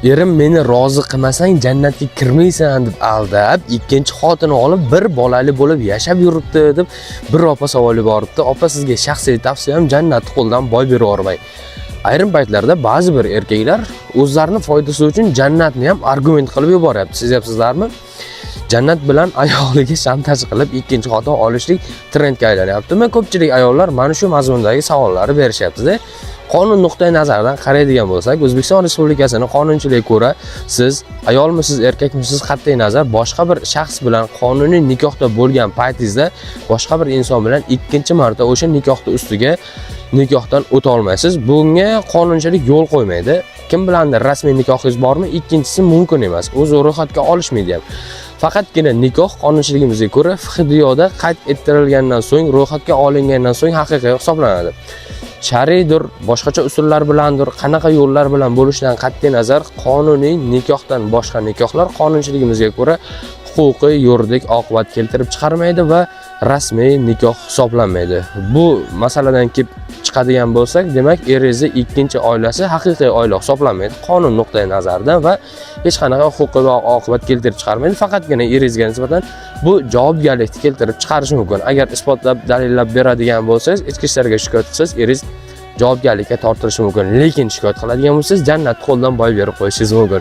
erim meni rozi qilmasang jannatga kirmaysan deb aldab, ikkinchi xotini olib bir bolali bo'lib yashab yuribdi deb bir opa savol yuboribdi. Opa, sizga shaxsiy tavsiyam jannatni qo'ldan boy berib yormang. Ayrim paytlarda ba'zi bir erkaklar o'zlarining foydasi uchun jannatni ham argument qilib yuboryapti. Sezyapsizlarmi? Jannat bilan ayoliga shantaj qilib ikkinchi xotin olishlik trendga aylanyapti. Men ko'pchilik ayollar mana shu mazmundagi savollarni berishyapti-da. Qonun nuqtai nazaridan qaraydigan bo'lsak, O'zbekiston Respublikasining qonunchiligiga ko'ra, siz ayolmisiz, erkakmisiz, qat'iy nazar boshqa bir shaxs bilan qonuniy nikohda bo'lgan paytingizda boshqa bir inson bilan ikkinchi marta o'sha nikohning ustiga nikohdan o'ta olmaysiz. Bunga qonunchilik yo'l qo'ymaydi. Kim bilandir rasmiy nikohingiz bormi? Ikkinchisi mumkin emas. O'zi ro'yxatga olishmaydi ham. Faqatgina nikoh qonunchiligimizga ko'ra fiqh-diyoda qayd ettirilgandan so'ng, ro'yxatga olingandan so'ng haqiqiy hisoblanadi. Shar'iydir, boshqacha usullar bilandir, qanaqa yo'llar bilan bo'lishidan qat'iy nazar, qonuniy nikohdan boshqa nikohlar qonunchiligimizga ko'ra huquqiy, yuridik oqibat keltirib chiqarmaydi va rasmiy nikoh hisoblanmaydi. Bu masaladan kelib chiqadigan bo'lsak, demak, eringizni ikkinchi oilasi haqiqiy oila hisoblanmaydi qonun nuqtai nazaridan va hech qanaqa huquqiy oqibat keltirib chiqarmaydi. Faqatgina eringizga nisbatan bu javobgarlikni keltirib chiqarishi mumkin. Agar isbotlab, dalillab beradigan bo'lsangiz, ichki ishlarga shikoyat qilsangiz, eringiz javobgarlikka tortilishi mumkin. Lekin shikoyat qiladigan bo'lsangiz, jannatni qo'ldan boy berib qo'yishingiz mumkin.